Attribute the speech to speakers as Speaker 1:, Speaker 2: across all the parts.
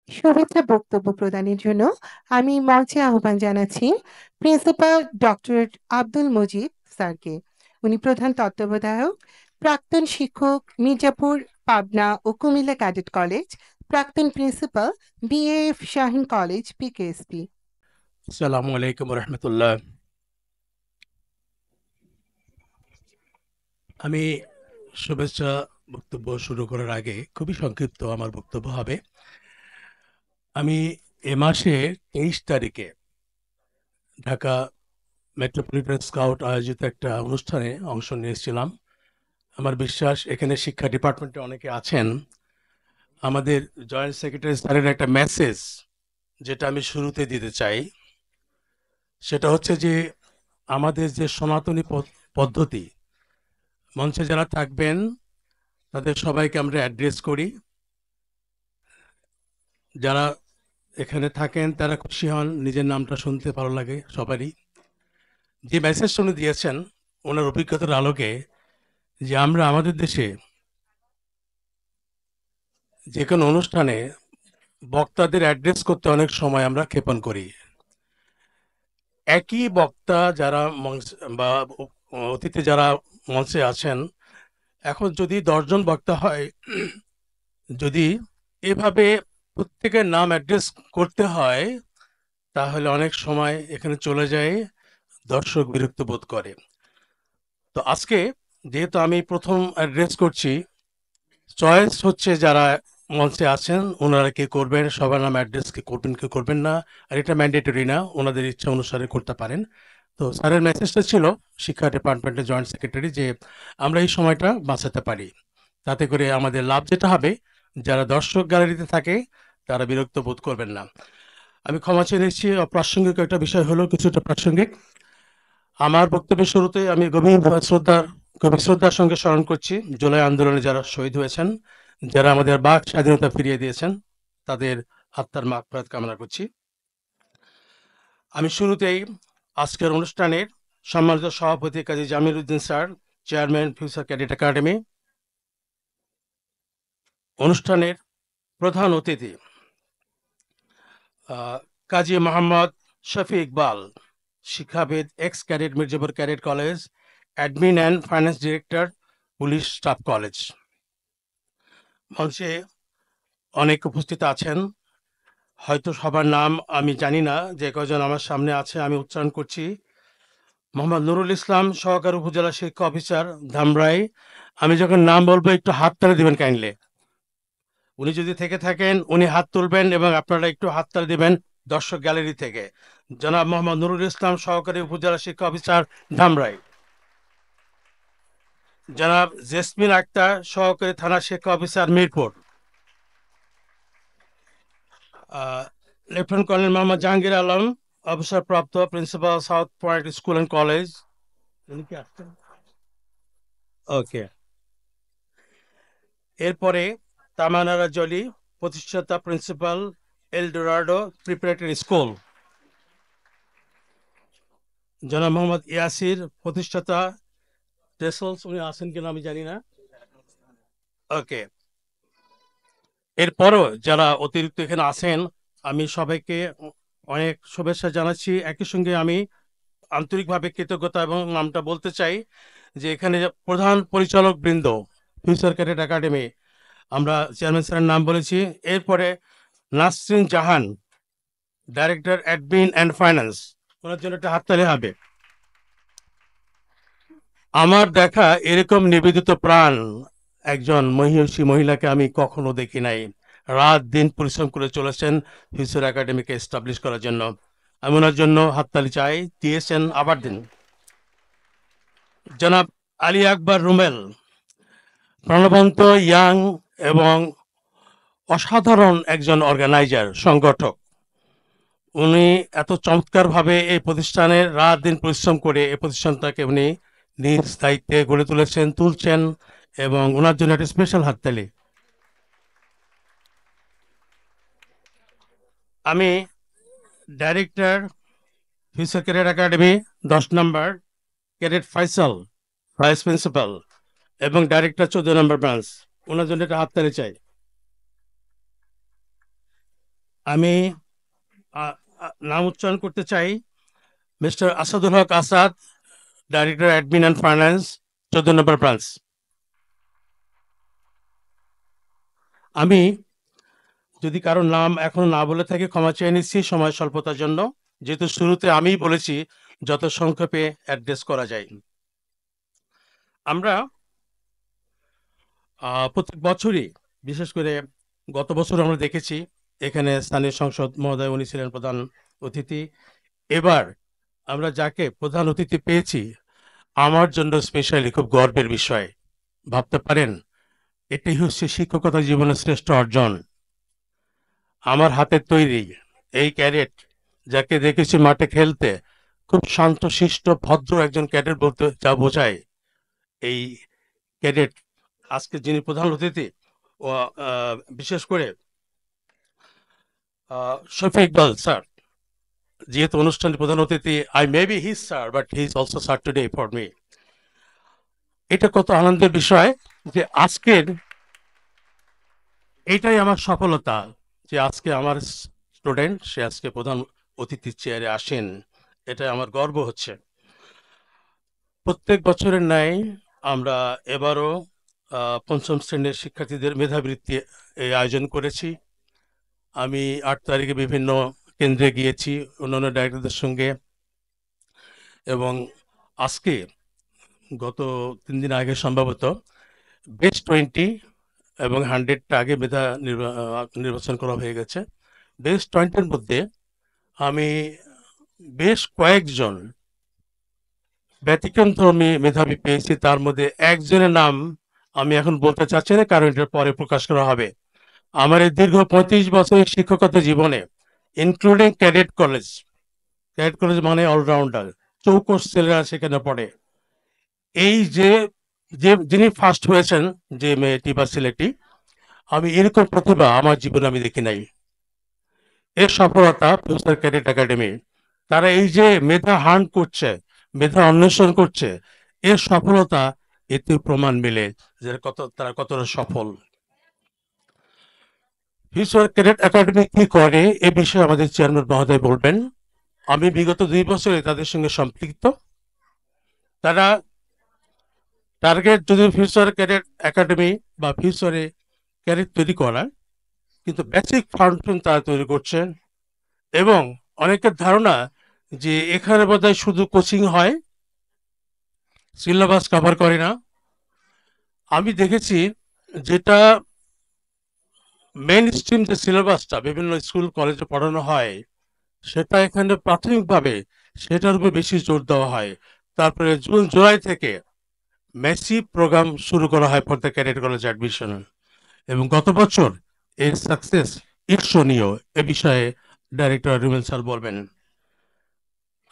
Speaker 1: শুভেচ্ছা বক্তব্য প্রদানের জন্য আমি মঞ্চে আহ্বান জানাচ্ছি প্রিন্সিপাল ডক্টর আব্দুল মজিদ স্যারকে। উনি প্রধান তত্ত্বাবধায়ক, প্রাক্তন শিক্ষক, মির্জাপুর, পাবনা ও কুমিল্লা ক্যাডেট কলেজ, প্রাক্তন প্রিন্সিপাল, বিএএফ শাহীন কলেজ, পিকেএসপি।
Speaker 2: আসসালামু আলাইকুম রহমতুল্লাহ। আমি শুভেচ্ছা বক্তব্য শুরু করার আগে খুবই সংক্ষিপ্ত আমার বক্তব্য হবে। আমি এ মাসের 23 তারিখে ঢাকা মেট্রোপলিটন স্কাউট আয়োজিত একটা অনুষ্ঠানে অংশ নিয়েছিলাম। আমার বিশ্বাস এখানে শিক্ষা ডিপার্টমেন্টে অনেকে আছেন। আমাদের জয়েন্ট সেক্রেটারি স্যারের একটা মেসেজ যেটা আমি শুরুতে দিতে চাই, সেটা হচ্ছে যে আমাদের যে সনাতনী পদ্ধতি, মঞ্চে যারা থাকবেন তাদের সবাইকে আমরা অ্যাড্রেস করি। যারা এখানে থাকেন তারা খুশি হন, নিজের নামটা শুনতে ভালো লাগে সবারই। যে মেসেজটা উনি দিয়েছেন ওনার অভিজ্ঞতার আলোকে, যে আমরা আমাদের দেশে যে কোনো অনুষ্ঠানে বক্তাদের অ্যাড্রেস করতে অনেক সময় আমরা ক্ষেপণ করি। একই বক্তা যারা বা অতিথি যারা মঞ্চে আছেন, এখন যদি 10 জন বক্তা হয়, যদি এভাবে প্রত্যেকের নাম অ্যাড্রেস করতে হয়, তাহলে অনেক সময় এখানে চলে যায়, দর্শক বিরক্ত বোধ করে। তো আজকে যেহেতু আমি প্রথম অ্যাড্রেস করছি, চয়েস হচ্ছে যারা মঞ্চে আছেন ওনারা কি করবেন, সবার নাম অ্যাড্রেস কি করবেন কি করবেন না, আর এটা ম্যান্ডেটরি না, ওনাদের ইচ্ছা অনুসারে করতে পারেন। তো স্যারের মেসেজটা ছিল শিক্ষা ডিপার্টমেন্টের জয়েন্ট সেক্রেটারি, যে আমরা এই সময়টা বাঁচাতে পারি, তাতে করে আমাদের লাভ যেটা হবে, যারা দর্শক গ্যালারিতে থাকে তারা বিরক্ত বোধ করবেন না। আমি ক্ষমা চেয়ে নিচ্ছি, অপ্রাসঙ্গিক একটা বিষয় হলো কিছুটা প্রাসঙ্গিক। আমার বক্তব্যের শুরুতে আমি গভীর শ্রদ্ধার সঙ্গে স্মরণ করছি জুলাই আন্দোলনে যারা শহীদ হয়েছেন, যারা আমাদের বাক স্বাধীনতা ফিরিয়ে দিয়েছেন, তাদের আত্মার মাগফিরাত কামনা করছি। আমি শুরুতেই আজকের অনুষ্ঠানের সম্মানিত সভাপতি Kazi Jamil Uddin sir, chairman future cadet academy, অনুষ্ঠানের প্রধান অতিথি কাজী মোহাম্মদ শফি ইকবাল, শিক্ষাবিদ, ex cadet, Mirzapur cadet college, admin and finance director, police staff college. মঞ্চে অনেক উপস্থিত আছেন, হয়তো সবার নাম আমি জানি না, যে কজন আমার সামনে আছে আমি উচ্চারণ করছি। মোহাম্মদ নুরুল ইসলাম, সহকারী উপজেলা শিক্ষা অফিসার, ধামরাই। আমি যখন নাম বলবো একটু হাত তালি দিবেন কাইন্ডলি। উনি যদি থেকে থাকেন উনি হাত তুলবেন এবং আপনারা একটু হাততালি দিবেন দর্শক গ্যালারি থেকে। জনাব মোহাম্মদ নুরুল ইসলাম, সহকারী উপজেলা শিক্ষা অফিসার, ধামরাই। জনাব জেসমিন আক্তার, সহকারী থানা শিক্ষা officer, Mirpur. Lieutenant colonel Mohammad Jahangir Alam, অবসরপ্রাপ্ত, principal, south point school and college. উনি কি আসছেন? ওকে। এরপরে তামানারা জলি, প্রতিষ্ঠাতা, প্রিন্সিপাল, এলডোরাডো প্রিপারেটরি স্কুল। জনাব মোহাম্মদ ইয়াসির, প্রতিষ্ঠাতা, টেসলস। উনি আছেন কিনা আমি জানি না। ওকে। এরপরও যারা অতিরিক্ত এখানে আছেন, আমি সবাইকে অনেক শুভেচ্ছা জানাচ্ছি। একই সঙ্গে আমি আন্তরিকভাবে কৃতজ্ঞতা এবং নামটা বলতে চাই, যে এখানে প্রধান পরিচালক বৃন্দ, ফিউচার ক্যাডেট একাডেমি, আমরা চেয়ারম্যান স্যারের নাম বলেছি। এরপরে নাসরিন জাহান, ডাইরেক্টর অ্যাডমিন অ্যান্ড ফাইন্যান্স, ওনার জন্য একটা হাততালি হবে। আমার দেখা এরকম নিবেদিত প্রাণ একজন মহিষী মহিলাকে আমি কখনো দেখি নাই। রাত দিন পরিশ্রম করে চলেছেন ফিউচার একাডেমিকে এস্টাবলিশ করার জন্য। আমি ওনার জন্য হাততালি চাই, দিয়েছেন, আবার দিন। জনাব আলী আকবর রুমেল, প্রাণবন্ত, ইয়াং এবং অসাধারণ একজন অর্গানাইজার, সংগঠক। উনি এত চমৎকারভাবে এই প্রতিষ্ঠানের রাত দিন পরিশ্রম করে এই প্রতিষ্ঠানটাকে উনি নিজ দায়িত্বে গড়ে তুলছেন, এবং ওনার জন্য একটা স্পেশাল হাততালি। আমি ডাইরেক্টর ফিউচার ক্যাডেট একাডেমি 10 নম্বর, ক্যাডেট ফাইসাল, ভাইস প্রিন্সিপাল এবং ডাইরেক্টর 14 নম্বর ব্রাঞ্চ, ওনার জন্য একটা হাততালি চাই। আমি নাম উচ্চারণ করতে চাই mister Asadul Haque Asad, director admin and finance, 14 নম্বর ব্রাঞ্চ। আমি যদি কারো নাম এখন না বলে থাকি ক্ষমা চেয়ে নিচ্ছি সময় স্বল্পতার জন্য, যেহেতু শুরুতে আমিই বলেছি যত সংক্ষেপে অ্যাড্রেস করা যায়। আমরা প্রত্যেক বছরই, বিশেষ করে গত বছর আমরা দেখেছি এখানে স্থানীয় সংসদ মহোদয় উনি ছিলেন প্রধান অতিথি। এবার আমরা যাকে প্রধান অতিথি পেয়েছি আমার জন্য স্পেশালি খুব গর্বের বিষয়। ভাবতে পারেন এটাই হচ্ছে শিক্ষকতা জীবনের শ্রেষ্ঠ অর্জন। আমার হাতের তৈরি এই ক্যাডেট, যাকে দেখেছি মাঠে খেলতে, খুব শান্তশিষ্ট ভদ্র একজন ক্যাডেট বলতে যা বোঝায়, এই ক্যাডেট আজকে যিনি প্রধান অতিথি, ও বিশেষ করে শফিক ইকবাল স্যার, যেহেতু অনুষ্ঠানের প্রধান অতিথি, I may be his sir but he is also sir today for me. এটা কত আনন্দের বিষয় যে আজকের এইটাই আমার সফলতা, যে আজকে আমার স্টুডেন্ট সে আজকে প্রধান অতিথির চেয়ারে আসেন, এটাই আমার গর্ব হচ্ছে। প্রত্যেক বছরের ন্যায় আমরা এবারও পঞ্চম শ্রেণীর শিক্ষার্থীদের মেধাবৃত্তি এই আয়োজন করেছি। আমি 8 তারিখে বিভিন্ন কেন্দ্রে গিয়েছি অন্যান্য ডাইরেক্টরদের সঙ্গে, এবং আজকে গত 3 দিন আগে সম্ভবত বেস্ট 20 এবং 100টা আগে মেধা নির্বাচন করা হয়ে গেছে। বেস্ট 20-এর মধ্যে আমি বেশ কয়েকজন ব্যতিক্রমধর্মী মেধাবী পেয়েছি। তার মধ্যে একজনের নাম আমি এখন বলতে চাচ্ছি না, কারণ এটার পরে প্রকাশ করা হবে। আমার এই দীর্ঘ 35 বছরের শিক্ষকতা জীবনে, ইনক্লুডিং ক্যাডেট কলেজ মানে অলরাউন্ডার, চৌকস ছেলেরা সেখানে পড়ে, এই যে যিনি ফার্স্ট হয়েছেন, যে মেয়েটি বা ছেলেটি, আমি এরকম প্রতিভা আমার জীবনে আমি দেখি নাই। এর সফলতা ফিউচার ক্যাডেট একাডেমি, তারা এই যে মেধা হান্ট করছে, মেধা অন্বেষণ করছে, এর সফলতা এতে প্রমাণ মিলে যে তারা কতটা সফল। ফিউচার ক্যাডেট একাডেমি কি করে এ বিষয়ে আমাদের চেয়ারম্যান মহোদয় বলবেন। আমি বিগত 2 বছরে তাদের সঙ্গে সম্পৃক্ত। তারা টার্গেট যদি ফিউচার ক্যাডেট একাডেমি বা ফিউচারে ক্যাডেট তৈরি করা, কিন্তু বেসিক ফাউন্ডেশন তারা তৈরি করছেন। এবং অনেকের ধারণা যে এখানে বোধহয় শুধু কোচিং হয়, সিলেবাস কভার করে না। আমি দেখেছি যেটা মেইন স্ট্রিম যে সিলেবাসটা বিভিন্ন স্কুল কলেজে পড়ানো হয়, সেটা এখানে প্রাথমিকভাবে সেটার উপর বেশি জোর দেওয়া হয়। তারপরে জুন জুলাই থেকে ম্যাসিভ প্রোগ্রাম শুরু করা হয় for the cadet college admission, এবং গত বছর এর সাকসেস ঈর্ষণীয়। এ বিষয়ে ডাইরেক্টর রুমেল স্যার বলবেন।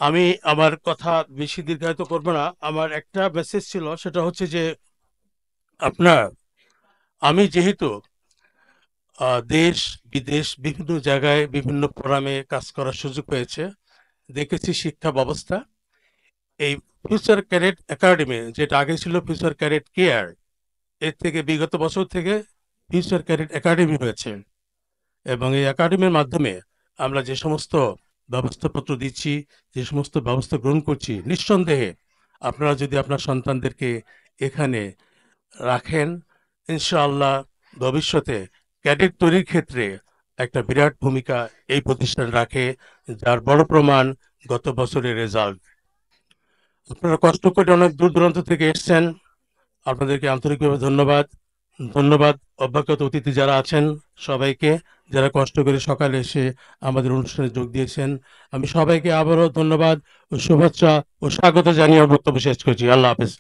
Speaker 2: আমি আমার কথা বেশি দীর্ঘায়িত করবো না। আমার একটা মেসেজ ছিল, সেটা হচ্ছে যে আমি যেহেতু দেশ বিদেশ বিভিন্ন জায়গায় বিভিন্ন ফোরামে কাজ করার সুযোগ হয়েছে, দেখেছি শিক্ষা ব্যবস্থা, এই ফিউচার ক্যাডেট একাডেমি, যেটা আগে ছিল ফিউচার ক্যাডেট কেয়ার, এর থেকে বিগত বছর থেকে ফিউচার ক্যাডেট একাডেমি হয়েছে। এবং এই একাডেমির মাধ্যমে আমরা যে সমস্ত ব্যবস্থাপত্র দিচ্ছি, যে সমস্ত ব্যবস্থা গ্রহণ করছি, নিঃসন্দেহে আপনারা যদি আপনার সন্তানদেরকে এখানে রাখেন, ইনশাআল্লাহ ভবিষ্যতে ক্যাডেট তৈরির ক্ষেত্রে একটা বিরাট ভূমিকা এই প্রতিষ্ঠান রাখে, যার বড় প্রমাণ গত বছরের রেজাল্ট। আপনারা কষ্ট করে অনেক দূর দূরান্ত থেকে এসছেন, আপনাদেরকে আন্তরিকভাবে ধন্যবাদ। ধন্যবাদ অভ্যাগত অতিথি যারা আছেন সবাইকে, যারা কষ্ট করে সকালে এসে আমাদের অনুষ্ঠানে যোগ দিয়েছেন। আমি সবাইকে আবারও ধন্যবাদ ও শুভেচ্ছা ও স্বাগত জানিয়ে বক্তব্য শেষ করছি। আল্লাহ হাফেজ।